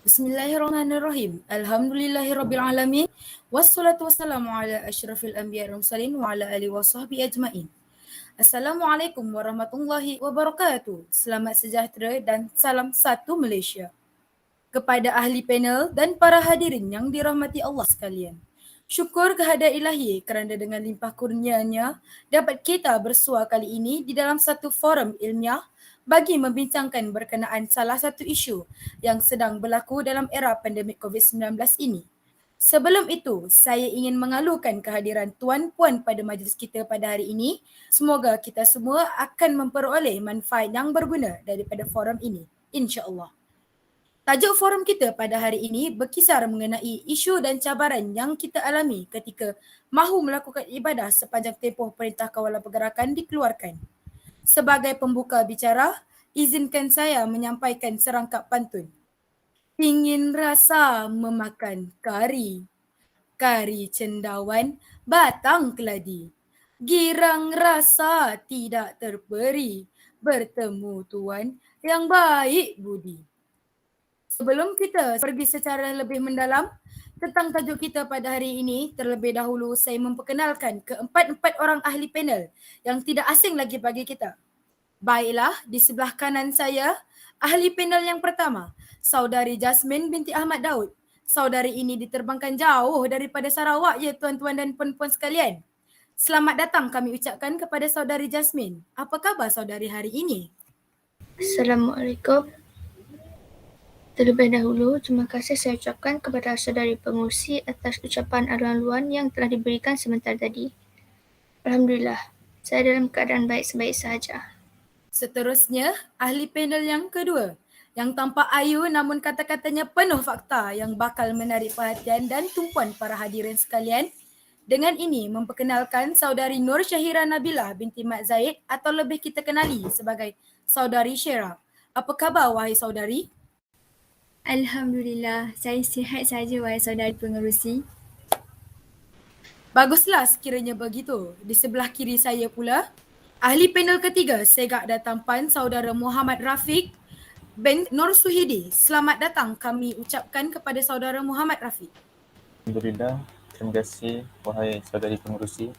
Bismillahirrahmanirrahim. Alhamdulillahirrabbilalamin. Wassalatu wassalamu ala asyrafil anbiya wal mursalin wa ala alihi wasahbihi ajmain. Assalamualaikum warahmatullahi wabarakatuh. Selamat sejahtera dan salam satu Malaysia. Kepada ahli panel dan para hadirin yang dirahmati Allah sekalian. Syukur kehadirat ilahi kerana dengan limpah kurnianya dapat kita bersua kali ini di dalam satu forum ilmiah bagi membincangkan berkenaan salah satu isu yang sedang berlaku dalam era pandemik COVID-19 ini. Sebelum itu, saya ingin mengalukan kehadiran tuan-puan pada majlis kita pada hari ini. Semoga kita semua akan memperoleh manfaat yang berguna daripada forum ini, insya-Allah. Tajuk forum kita pada hari ini berkisar mengenai isu dan cabaran yang kita alami ketika mahu melakukan ibadah sepanjang tempoh Perintah Kawalan Pergerakan dikeluarkan. Sebagai pembuka bicara, izinkan saya menyampaikan serangkap pantun. Ingin rasa memakan kari, kari cendawan batang keladi. Girang rasa tidak terperi, bertemu tuan yang baik budi. Sebelum kita pergi secara lebih mendalam tentang tajuk kita pada hari ini, terlebih dahulu saya memperkenalkan keempat-empat orang ahli panel yang tidak asing lagi bagi kita. Baiklah, di sebelah kanan saya, ahli panel yang pertama, Saudari Jasmine binti Ahmad Daud. Saudari ini diterbangkan jauh daripada Sarawak ya tuan-tuan dan puan-puan sekalian. Selamat datang kami ucapkan kepada Saudari Jasmine. Apa khabar saudari hari ini? Assalamualaikum. Terlebih dahulu, terima kasih saya ucapkan kepada saudari pengurusi atas ucapan aluan-aluan yang telah diberikan sebentar tadi. Alhamdulillah, saya dalam keadaan baik-baik sahaja. Seterusnya, ahli panel yang kedua, yang tampak ayu namun kata-katanya penuh fakta yang bakal menarik perhatian dan tumpuan para hadirin sekalian. Dengan ini memperkenalkan saudari Nur Syahira Nabilah binti Mat Zaid atau lebih kita kenali sebagai saudari Syera. Apa khabar wahai saudari? Alhamdulillah, saya sihat saja wahai saudari pengerusi. Baguslah sekiranya begitu. Di sebelah kiri saya pula, ahli panel ketiga, segak dan tampan saudara Muhammad Rafiq bin Nur Suhidi. Selamat datang kami ucapkan kepada saudara Muhammad Rafiq. Alhamdulillah, terima kasih wahai saudari pengurusi.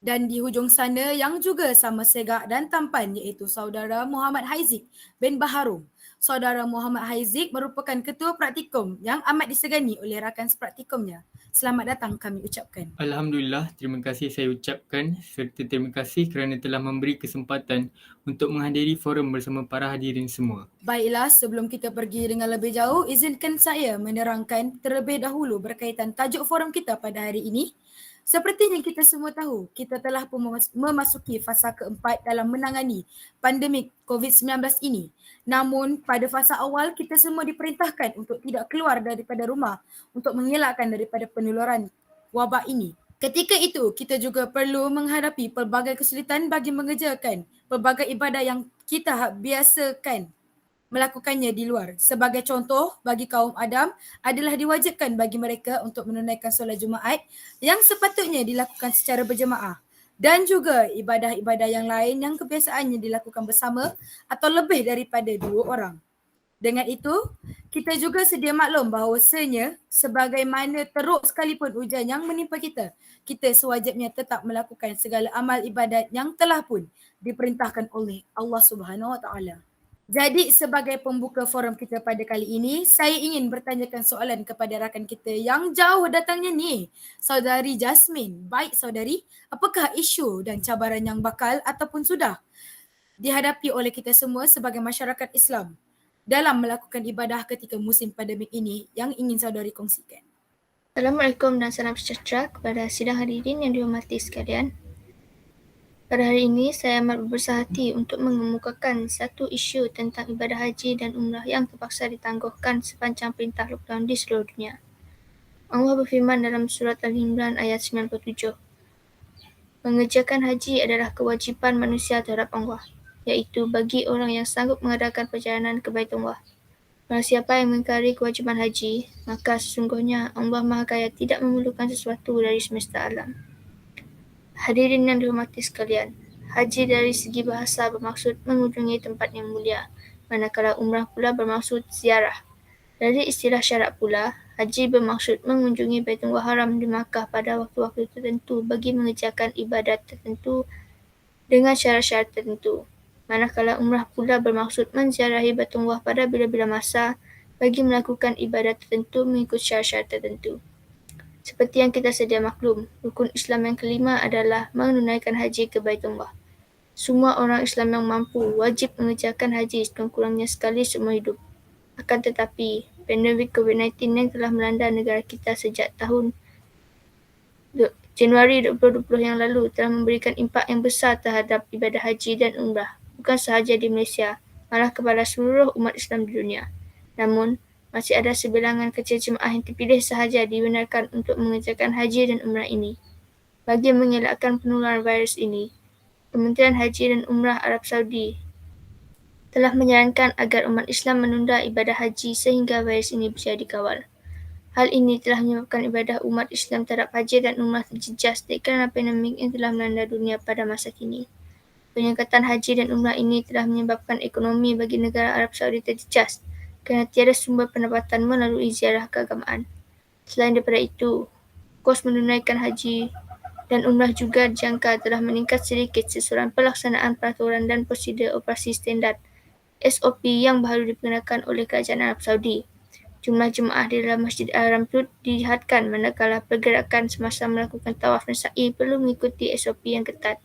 Dan di hujung sana yang juga sama segak dan tampan iaitu saudara Muhammad Haizik bin Baharum. Saudara Muhammad Haizik merupakan ketua praktikum yang amat disegani oleh rakan sepraktikumnya. Selamat datang kami ucapkan. Alhamdulillah, terima kasih saya ucapkan serta terima kasih kerana telah memberi kesempatan untuk menghadiri forum bersama para hadirin semua. Baiklah, sebelum kita pergi dengan lebih jauh, izinkan saya menerangkan terlebih dahulu berkaitan tajuk forum kita pada hari ini. Seperti yang kita semua tahu, kita telah pun memasuki fasa keempat dalam menangani pandemik COVID-19 ini. Namun pada fasa awal kita semua diperintahkan untuk tidak keluar daripada rumah untuk mengelakkan daripada penularan wabak ini. Ketika itu, kita juga perlu menghadapi pelbagai kesulitan bagi mengerjakan pelbagai ibadah yang kita biasakan melakukannya di luar. Sebagai contoh, bagi kaum Adam adalah diwajibkan bagi mereka untuk menunaikan solat Jumaat yang sepatutnya dilakukan secara berjemaah dan juga ibadah-ibadah yang lain yang kebiasaannya dilakukan bersama atau lebih daripada 2 orang. Dengan itu, kita juga sedia maklum bahawasanya sebagaimana teruk sekalipun ujian yang menimpa kita, kita sewajibnya tetap melakukan segala amal ibadat yang telah pun diperintahkan oleh Allah Subhanahu Wa Taala. Jadi sebagai pembuka forum kita pada kali ini, saya ingin bertanyakan soalan kepada rakan kita yang jauh datangnya ni, saudari Jasmine. Baik saudari, apakah isu dan cabaran yang bakal ataupun sudah dihadapi oleh kita semua sebagai masyarakat Islam dalam melakukan ibadah ketika musim pandemik ini yang ingin saudari kongsikan? Assalamualaikum dan salam sejahtera kepada sidang hadirin yang dihormati sekalian. Pada hari ini, saya amat berbesar hati untuk mengemukakan satu isu tentang ibadah haji dan umrah yang terpaksa ditangguhkan sepanjang perintah lockdown di seluruh dunia. Allah berfirman dalam surat Al-Imran ayat 97. Mengerjakan haji adalah kewajipan manusia terhadap Allah, iaitu bagi orang yang sanggup mengadakan perjalanan ke Baitullah. Barang siapa yang mengingkari kewajipan haji, maka sesungguhnya Allah Maha Kaya tidak memerlukan sesuatu dari semesta alam. Hadirin yang dihormati sekalian, haji dari segi bahasa bermaksud mengunjungi tempat yang mulia, manakala umrah pula bermaksud ziarah. Dari istilah syarak pula, haji bermaksud mengunjungi Baitullah Haram di Makkah pada waktu-waktu tertentu bagi mengerjakan ibadat tertentu dengan syarat-syarat tertentu. Manakala umrah pula bermaksud menziarahi Baitullah pada bila-bila masa bagi melakukan ibadat tertentu mengikut syarat-syarat tertentu. Seperti yang kita sedia maklum, rukun Islam yang kelima adalah menunaikan haji ke Baitullah. Semua orang Islam yang mampu wajib mengerjakan haji sekurang-kurangnya sekali seumur hidup. Akan tetapi, pandemik COVID-19 yang telah melanda negara kita sejak tahun Januari 2020 yang lalu telah memberikan impak yang besar terhadap ibadah haji dan umrah, bukan sahaja di Malaysia, malah kepada seluruh umat Islam di dunia. Namun, masih ada sebilangan kecil jemaah yang terpilih sahaja dibenarkan untuk mengerjakan haji dan umrah ini. Bagi mengelakkan penularan virus ini, Kementerian Haji dan Umrah Arab Saudi telah menyarankan agar umat Islam menunda ibadah haji sehingga virus ini bisa dikawal. Hal ini telah menyebabkan ibadah umat Islam terhadap haji dan umrah terjejas kerana pandemik yang telah melanda dunia pada masa kini. Penyekatan haji dan umrah ini telah menyebabkan ekonomi bagi negara Arab Saudi terjejas kerana tiada sumber pendapatan melalui ziarah keagamaan. Selain daripada itu, kos menunaikan haji dan umrah juga dijangka telah meningkat sedikit sesuai pelaksanaan peraturan dan prosedur operasi standard SOP yang baru diperkenalkan oleh Kerajaan Arab Saudi. Jumlah jemaah di dalam Masjid Al-Haram turut dilihatkan manakala pergerakan semasa melakukan tawaf dan sa'i perlu mengikuti SOP yang ketat.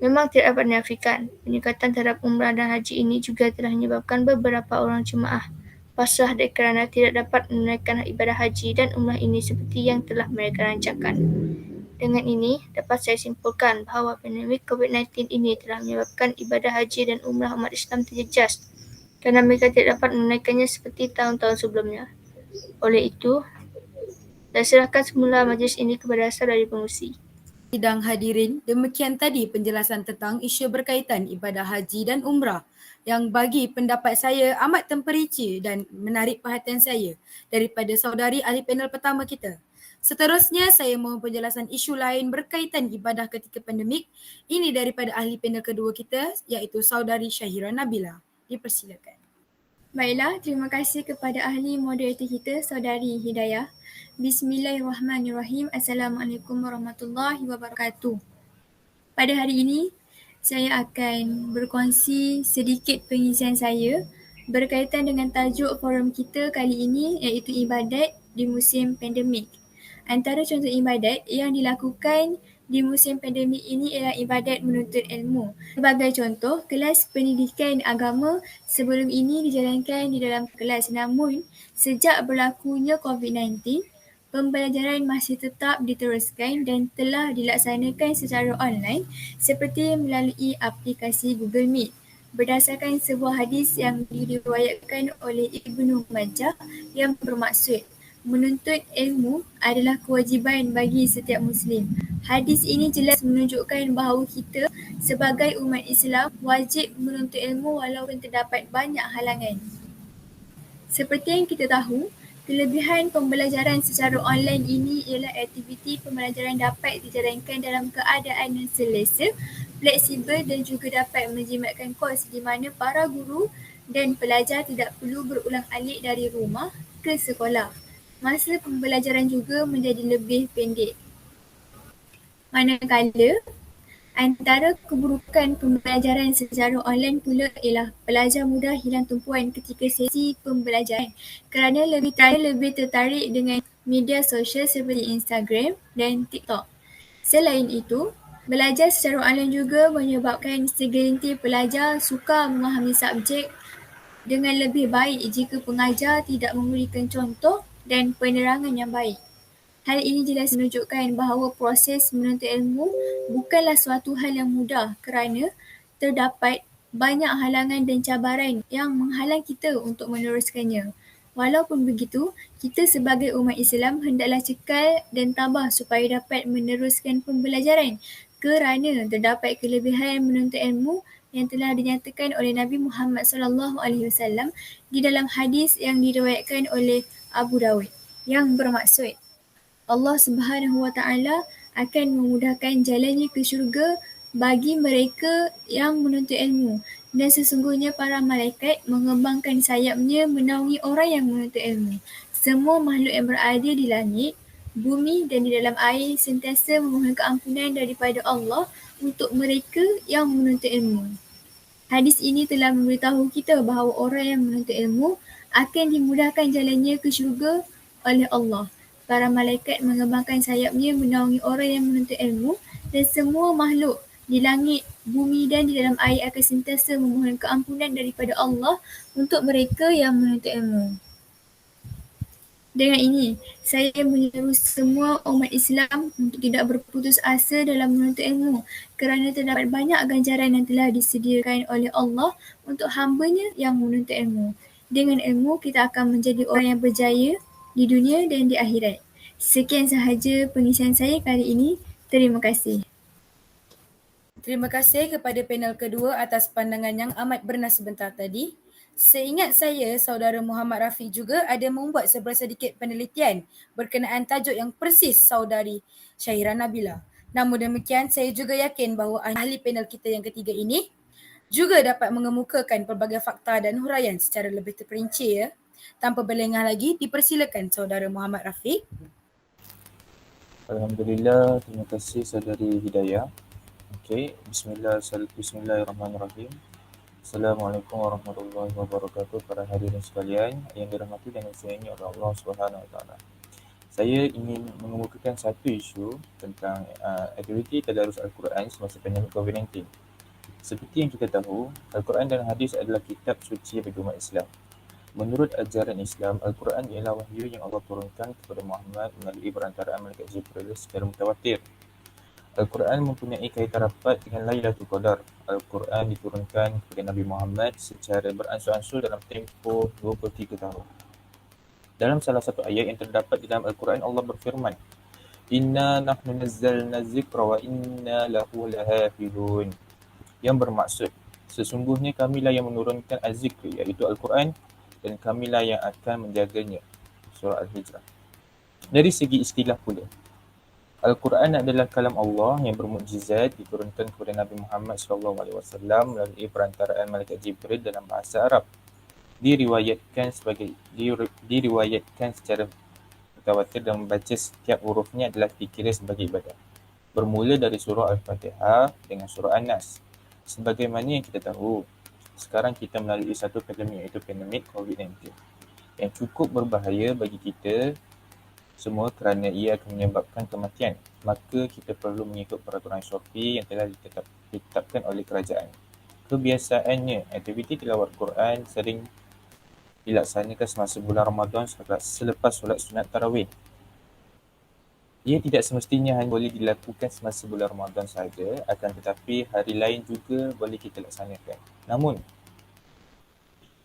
Memang tidak dapat dinafikan, peningkatan terhadap umrah dan haji ini juga telah menyebabkan beberapa orang jemaah pasrah kerana tidak dapat menunaikan ibadah haji dan umrah ini seperti yang telah mereka rancangkan. Dengan ini, dapat saya simpulkan bahawa pandemik COVID-19 ini telah menyebabkan ibadah haji dan umrah umat Islam terjejas kerana mereka tidak dapat menunaikannya seperti tahun-tahun sebelumnya. Oleh itu, saya serahkan semula majlis ini kepada saudari pengurusi. Sidang hadirin, demikian tadi penjelasan tentang isu berkaitan ibadah haji dan umrah yang bagi pendapat saya amat terperinci dan menarik perhatian saya daripada saudari ahli panel pertama kita. Seterusnya, saya mohon penjelasan isu lain berkaitan ibadah ketika pandemik. Ini daripada ahli panel kedua kita, iaitu saudari Syahira Nabila. Dipersilakan. Baiklah, terima kasih kepada ahli moderator kita, Saudari Hidayah. Bismillahirrahmanirrahim. Assalamualaikum warahmatullahi wabarakatuh. Pada hari ini, saya akan berkongsi sedikit pengisian saya berkaitan dengan tajuk forum kita kali ini, iaitu ibadat di musim pandemik. Antara contoh ibadat yang dilakukan di musim pandemik ini ialah ibadat menuntut ilmu. Sebagai contoh, kelas pendidikan agama sebelum ini dijalankan di dalam kelas, namun sejak berlakunya COVID-19, pembelajaran masih tetap diteruskan dan telah dilaksanakan secara online seperti melalui aplikasi Google Meet. Berdasarkan sebuah hadis yang diriwayatkan oleh Ibnu Majah yang bermaksud, menuntut ilmu adalah kewajiban bagi setiap Muslim. Hadis ini jelas menunjukkan bahawa kita sebagai umat Islam wajib menuntut ilmu walaupun terdapat banyak halangan. Seperti yang kita tahu, kelebihan pembelajaran secara online ini ialah aktiviti pembelajaran dapat dijalankan dalam keadaan yang selesa, fleksibel dan juga dapat menjimatkan kos di mana para guru dan pelajar tidak perlu berulang-alik dari rumah ke sekolah. Masa pembelajaran juga menjadi lebih pendek. Manakala, antara keburukan pembelajaran secara online pula ialah pelajar mudah hilang tumpuan ketika sesi pembelajaran kerana lebih tertarik dengan media sosial seperti Instagram dan TikTok. Selain itu, belajar secara online juga menyebabkan segelintir pelajar sukar memahami subjek dengan lebih baik jika pengajar tidak memberikan contoh dan penerangan yang baik. Hal ini jelas menunjukkan bahawa proses menuntut ilmu bukanlah suatu hal yang mudah kerana terdapat banyak halangan dan cabaran yang menghalang kita untuk meneruskannya. Walaupun begitu, kita sebagai umat Islam hendaklah cekal dan tabah supaya dapat meneruskan pembelajaran kerana terdapat kelebihan menuntut ilmu yang telah dinyatakan oleh Nabi Muhammad SAW di dalam hadis yang diriwayatkan oleh Abu Dawud yang bermaksud, Allah Subhanahu Wa Taala akan memudahkan jalannya ke syurga bagi mereka yang menuntut ilmu Dan sesungguhnya para malaikat mengembangkan sayapnya menaungi orang yang menuntut ilmu. Semua makhluk yang berada di langit, bumi dan di dalam air sentiasa memohon keampunan daripada Allah untuk mereka yang menuntut ilmu. Hadis ini telah memberitahu kita bahawa orang yang menuntut ilmu akan dimudahkan jalannya ke syurga oleh Allah. Para malaikat mengembangkan sayapnya menaungi orang yang menuntut ilmu dan semua makhluk di langit, bumi dan di dalam air akan sentiasa memohon keampunan daripada Allah untuk mereka yang menuntut ilmu. Dengan ini, saya menyeru semua umat Islam untuk tidak berputus asa dalam menuntut ilmu kerana terdapat banyak ganjaran yang telah disediakan oleh Allah untuk hamba-Nya yang menuntut ilmu. Dengan ilmu, kita akan menjadi orang yang berjaya di dunia dan di akhirat. Sekian sahaja pengisian saya kali ini. Terima kasih. Terima kasih kepada panel kedua atas pandangan yang amat bernas sebentar tadi. Seingat saya, saudara Muhammad Rafiq juga ada membuat sedikit penelitian berkenaan tajuk yang persis saudari Syahira Nabila. Namun demikian, saya juga yakin bahawa ahli panel kita yang ketiga ini juga dapat mengemukakan pelbagai fakta dan huraian secara lebih terperinci ya. Tanpa berlengah lagi, dipersilakan saudara Muhammad Rafiq. Alhamdulillah, terima kasih saudari Hidayah. Okey, bismillahirrahmanirrahim. Assalamualaikum warahmatullahi wabarakatuh para hadirin sekalian yang dirahmati dan disayangi oleh Allah Subhanahu Wa Taala. Saya ingin mengemukakan satu isu tentang aktiviti tadarus Al-Quran semasa pandemik COVID-19. Seperti yang kita tahu, Al-Quran dan hadis adalah kitab suci bagi umat Islam. Menurut ajaran Islam, Al-Quran ialah wahyu yang Allah turunkan kepada Muhammad melalui perantaraan malaikat Jibril secara mutawatir. Al-Quran mempunyai kaitan rapat dengan Lailatul Qadar. Al-Quran diturunkan kepada Nabi Muhammad secara beransur-ansur dalam tempoh 23 tahun. Dalam salah satu ayat yang terdapat di dalam Al-Quran, Allah berfirman, Inna nahnu nazzalna zikra wa inna lahu lahafidun. Yang bermaksud, sesungguhnya kamilah yang menurunkan az-zikr, iaitu Al-Quran, dan kamilah yang akan menjaganya. Surah Al-Hijrah. Dari segi istilah pula, Al-Quran adalah kalam Allah yang bermukjizat diturunkan kepada Nabi Muhammad SAW melalui perantaraan malaikat Jibril dalam bahasa Arab. Diriwayatkan secara mutawatir dan membaca setiap hurufnya adalah dikira sebagai ibadah. Bermula dari surah Al-Fatihah dengan surah An-Nas. Sebagaimana yang kita tahu, sekarang kita melalui satu pandemik, iaitu pandemik COVID-19 yang cukup berbahaya bagi kita semua kerana ia akan menyebabkan kematian. Maka kita perlu mengikut peraturan SOP yang telah ditetapkan oleh kerajaan. Kebiasaannya, aktiviti tilawat Quran sering dilaksanakan semasa bulan Ramadan selepas solat sunat tarawih. Ia tidak semestinya hanya boleh dilakukan semasa bulan Ramadan sahaja, akan tetapi hari lain juga boleh kita laksanakan. Namun,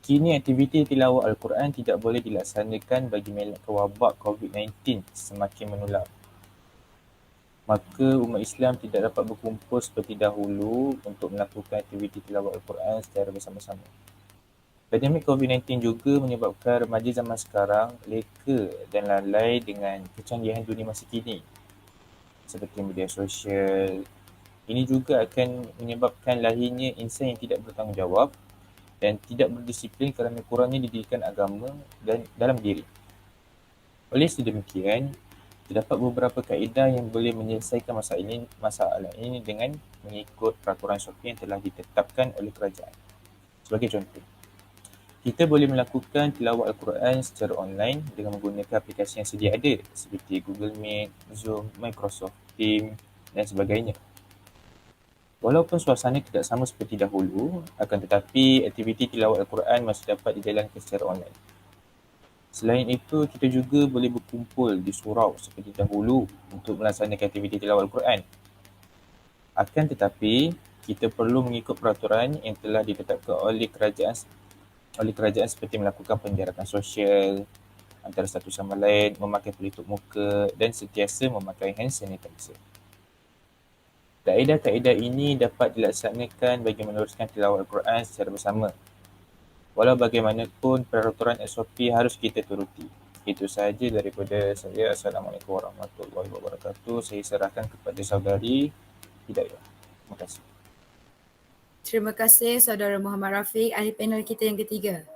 kini aktiviti tilawah Al-Quran tidak boleh dilaksanakan bagi melakkan wabak COVID-19 semakin menular. Maka umat Islam tidak dapat berkumpul seperti dahulu untuk melakukan aktiviti tilawah Al-Quran secara bersama-sama. Pandemik COVID-19 juga menyebabkan remaja zaman sekarang leka dan lalai dengan kecanggihan dunia masa kini seperti media sosial. Ini juga akan menyebabkan lahirnya insan yang tidak bertanggungjawab dan tidak berdisiplin kerana kurangnya dididikan agama dan dalam diri. Oleh sedemikian, terdapat beberapa kaedah yang boleh menyelesaikan masalah ini dengan mengikut peraturan SOP yang telah ditetapkan oleh kerajaan. Sebagai contoh, kita boleh melakukan tilawah Al-Quran secara online dengan menggunakan aplikasi yang sedia ada seperti Google Meet, Zoom, Microsoft Teams dan sebagainya. Walaupun suasana tidak sama seperti dahulu, akan tetapi aktiviti tilawat Al-Quran masih dapat dijalankan secara online. Selain itu, kita juga boleh berkumpul di surau seperti dahulu untuk melaksanakan aktiviti tilawat Al-Quran. Akan tetapi, kita perlu mengikut peraturan yang telah ditetapkan oleh kerajaan seperti melakukan penjarakan sosial antara satu sama lain, memakai pelitup muka dan sentiasa memakai hand sanitizer. Kaedah-kaedah ini dapat dilaksanakan bagi meneruskan tilawat Al-Quran secara bersama. Walau bagaimanapun, peraturan SOP harus kita turuti. Itu sahaja daripada saya. Assalamualaikum warahmatullahi wabarakatuh. Saya serahkan kepada saudari Hidayah. Terima kasih. Terima kasih Saudara Muhammad Rafiq, ahli panel kita yang ketiga.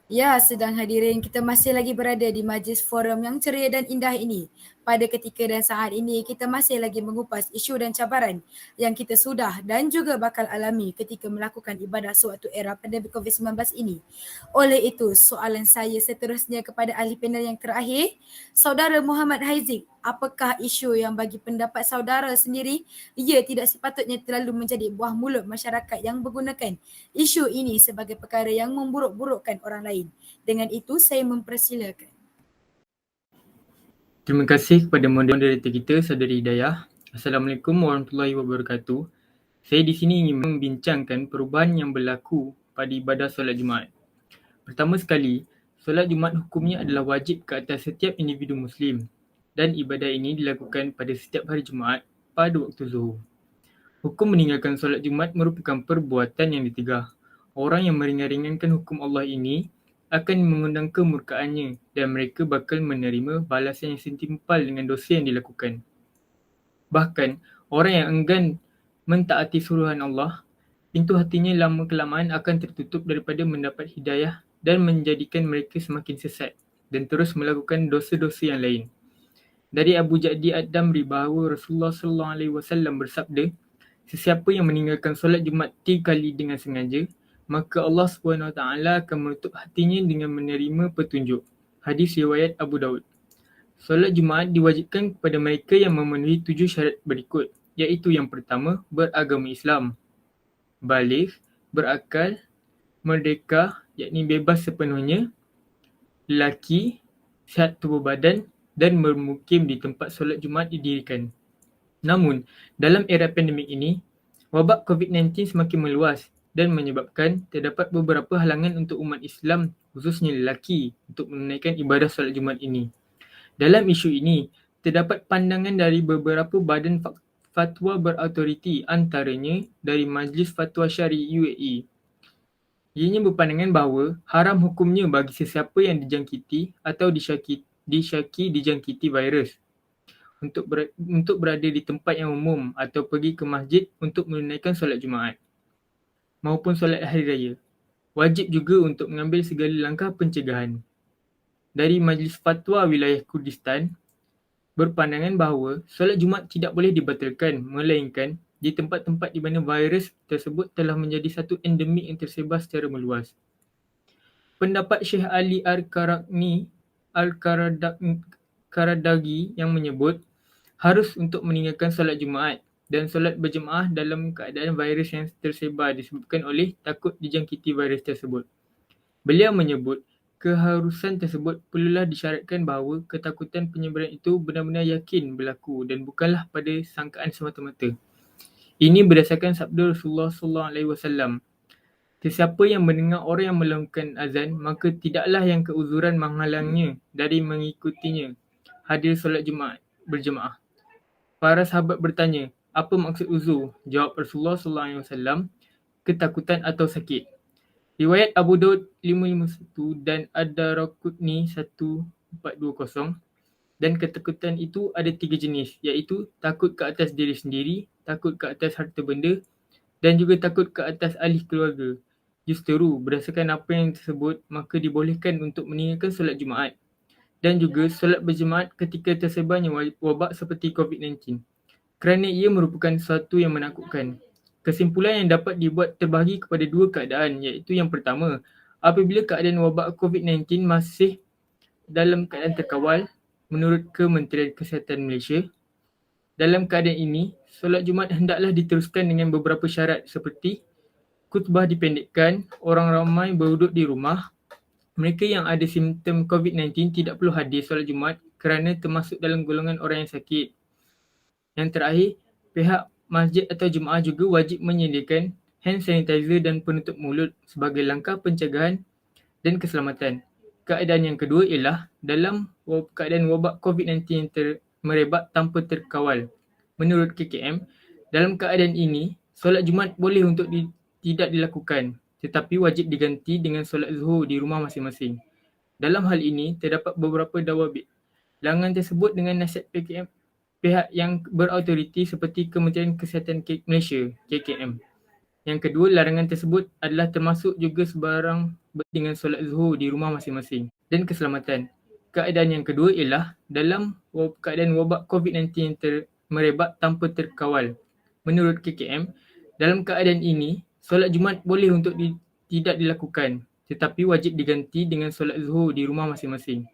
Ya, sedang hadirin, kita masih lagi berada di majlis forum yang ceria dan indah ini. Pada ketika dan saat ini, kita masih lagi mengupas isu dan cabaran yang kita sudah dan juga bakal alami ketika melakukan ibadah sewaktu era pandemik COVID-19 ini. Oleh itu, soalan saya seterusnya kepada ahli panel yang terakhir, Saudara Muhammad Haizik, apakah isu yang bagi pendapat saudara sendiri ia tidak sepatutnya terlalu menjadi buah mulut masyarakat yang menggunakan isu ini sebagai perkara yang memburuk-burukkan orang lain? Dengan itu, saya mempersilakan. Terima kasih kepada moderator kita, Saudari Hidayah. Assalamualaikum warahmatullahi wabarakatuh. Saya di sini ingin membincangkan perubahan yang berlaku pada ibadah solat Jumaat. Pertama sekali, solat Jumaat hukumnya adalah wajib ke atas setiap individu Muslim dan ibadah ini dilakukan pada setiap hari Jumaat pada waktu zuhur. Hukum meninggalkan solat Jumaat merupakan perbuatan yang ditegah. Orang yang meringan-ringankan hukum Allah ini akan mengundang kemurkaannya dan mereka bakal menerima balasan yang setimpal dengan dosa yang dilakukan. Bahkan, orang yang enggan mentaati suruhan Allah, pintu hatinya lama-kelamaan akan tertutup daripada mendapat hidayah dan menjadikan mereka semakin sesat dan terus melakukan dosa-dosa yang lain. Dari Abu Ja'di Ad-Damri bahawa Rasulullah SAW bersabda, sesiapa yang meninggalkan solat Jumaat 3 kali dengan sengaja, maka Allah SWT akan menutup hatinya dengan menerima petunjuk. Hadis riwayat Abu Daud. Solat Jumaat diwajibkan kepada mereka yang memenuhi 7 syarat berikut, iaitu yang pertama, beragama Islam, baligh, berakal, merdeka, yakni bebas sepenuhnya, lelaki, sihat tubuh badan dan bermukim di tempat solat Jumaat didirikan. Namun, dalam era pandemik ini, wabak COVID-19 semakin meluas dan menyebabkan terdapat beberapa halangan untuk umat Islam, khususnya lelaki, untuk menunaikan ibadah solat Jumaat ini. Dalam isu ini, terdapat pandangan dari beberapa badan fatwa berautoriti, antaranya dari Majlis Fatwa Syari UAE. Ianya berpandangan bahawa haram hukumnya bagi sesiapa yang dijangkiti atau disyaki dijangkiti virus untuk berada di tempat yang umum atau pergi ke masjid untuk menunaikan solat Jumaat maupun solat hari raya. Wajib juga untuk mengambil segala langkah pencegahan. Dari Majlis Fatwa Wilayah Kurdistan berpandangan bahawa solat Jumaat tidak boleh dibatalkan, melainkan di tempat-tempat di mana virus tersebut telah menjadi satu endemik yang tersebar secara meluas. Pendapat Syekh Ali Al-Karadagi yang menyebut harus untuk meninggalkan solat Jumaat dan solat berjemaah dalam keadaan virus yang tersebar disebabkan oleh takut dijangkiti virus tersebut. Beliau menyebut keharusan tersebut perlulah disyaratkan bahawa ketakutan penyebaran itu benar-benar yakin berlaku dan bukanlah pada sangkaan semata-mata. Ini berdasarkan sabda Rasulullah SAW. Sesiapa yang mendengar orang yang melakukan azan, maka tidaklah yang keuzuran menghalangnya dari mengikutinya hadir solat Jumaat berjemaah. Para sahabat bertanya, apa maksud uzur? Jawab Rasulullah SAW, ketakutan atau sakit. Riwayat Abu Daud 551 dan Ad-Daraqutni 1420. Dan ketakutan itu ada 3 jenis, iaitu takut ke atas diri sendiri, takut ke atas harta benda dan juga takut ke atas ahli keluarga. Justeru, berdasarkan apa yang tersebut, maka dibolehkan untuk meninggalkan solat Jumaat dan juga solat berjemaat ketika tersebarnya wabak seperti COVID-19 kerana ia merupakan sesuatu yang menakutkan. Kesimpulan yang dapat dibuat terbahagi kepada 2 keadaan, iaitu yang pertama, apabila keadaan wabak COVID-19 masih dalam keadaan terkawal menurut Kementerian Kesihatan Malaysia. Dalam keadaan ini, solat Jumaat hendaklah diteruskan dengan beberapa syarat seperti khutbah dipendekkan, orang ramai berwuduk di rumah, mereka yang ada simptom COVID-19 tidak perlu hadir solat Jumaat kerana termasuk dalam golongan orang yang sakit. Yang terakhir, pihak masjid atau jemaah juga wajib menyediakan hand sanitizer dan penutup mulut sebagai langkah pencegahan dan keselamatan. Keadaan yang kedua ialah dalam keadaan wabak COVID-19 yang merebak tanpa terkawal. Menurut KKM, dalam keadaan ini, solat Jumaat boleh untuk tidak dilakukan, tetapi wajib diganti dengan solat zuhur di rumah masing-masing. Dalam hal ini, terdapat beberapa dawabit. Larangan tersebut dengan nasihat PKM pihak yang berautoriti seperti Kementerian Kesihatan Malaysia, KKM. Yang kedua, larangan tersebut adalah termasuk juga sebarang dengan solat zuhur di rumah masing-masing. Dan keselamatan. Keadaan yang kedua ialah dalam keadaan wabak COVID-19 yang merebak tanpa terkawal. Menurut KKM, dalam keadaan ini, solat Jumaat boleh untuk tidak dilakukan, tetapi wajib diganti dengan solat zuhur di rumah masing-masing.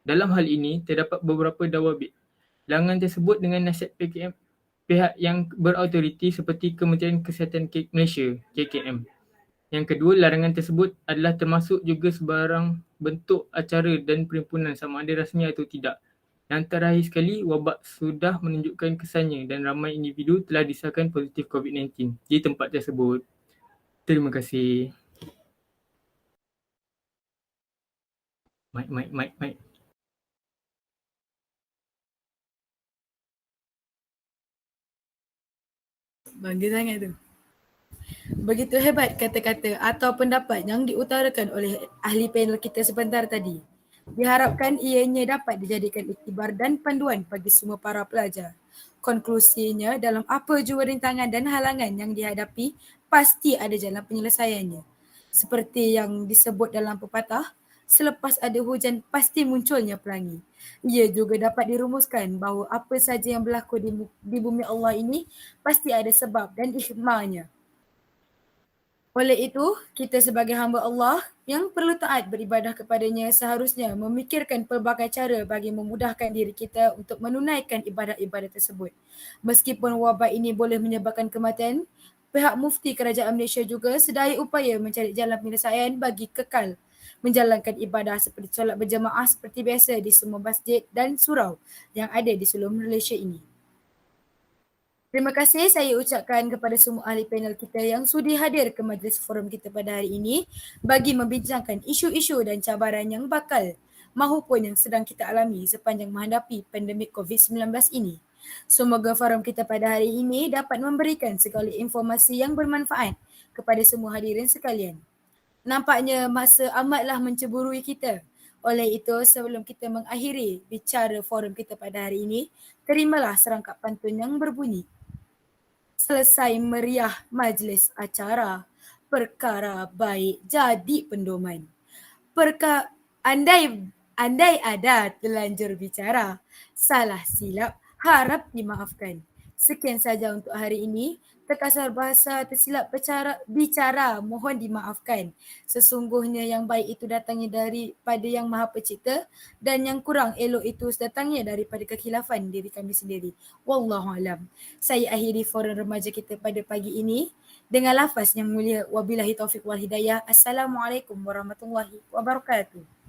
Dalam hal ini, terdapat beberapa dawabit. Larangan tersebut dengan nasihat PKM pihak yang berautoriti seperti Kementerian Kesihatan Malaysia, KKM. Yang kedua, larangan tersebut adalah termasuk juga sebarang bentuk acara dan perhimpunan sama ada rasmi atau tidak. Dan terakhir sekali, wabak sudah menunjukkan kesannya dan ramai individu telah disahkan positif COVID-19 di tempat tersebut. Terima kasih. Mic. Bangga sangat tu. Begitu hebat kata-kata atau pendapat yang diutarakan oleh ahli panel kita sebentar tadi. Diharapkan ianya dapat dijadikan iktibar dan panduan bagi semua para pelajar. Konklusinya, dalam apa jua rintangan dan halangan yang dihadapi, pasti ada jalan penyelesaiannya. Seperti yang disebut dalam pepatah, selepas ada hujan pasti munculnya pelangi. Ia juga dapat dirumuskan bahawa apa saja yang berlaku di bumi Allah ini pasti ada sebab dan hikmahnya. Oleh itu, kita sebagai hamba Allah yang perlu taat beribadah kepadanya seharusnya memikirkan pelbagai cara bagi memudahkan diri kita untuk menunaikan ibadat-ibadat tersebut. Meskipun wabak ini boleh menyebabkan kematian, pihak mufti Kerajaan Malaysia juga sedaya upaya mencari jalan penyelesaian bagi kekal menjalankan ibadah seperti solat berjemaah seperti biasa di semua masjid dan surau yang ada di seluruh Malaysia ini. Terima kasih saya ucapkan kepada semua ahli panel kita yang sudi hadir ke majlis forum kita pada hari ini bagi membincangkan isu-isu dan cabaran yang bakal maupun yang sedang kita alami sepanjang menghadapi pandemik COVID-19 ini. Semoga forum kita pada hari ini dapat memberikan segala informasi yang bermanfaat kepada semua hadirin sekalian. Nampaknya masa amatlah menceburui kita. Oleh itu, sebelum kita mengakhiri bicara forum kita pada hari ini, terimalah serangkap pantun yang berbunyi. Selesai meriah majlis acara, perkara baik jadi pendoman. Andai ada terlanjur bicara, salah silap harap dimaafkan. Sekian saja untuk hari ini. Terkasar bahasa tersilap bicara mohon dimaafkan. Sesungguhnya yang baik itu datangnya daripada yang Maha Pencipta dan yang kurang elok itu datangnya daripada kekhilafan diri kami sendiri. Wallahualam. Saya akhiri forum remaja kita pada pagi ini dengan lafaz yang mulia. Wabillahi taufiq wal hidayah. Assalamualaikum warahmatullahi wabarakatuh.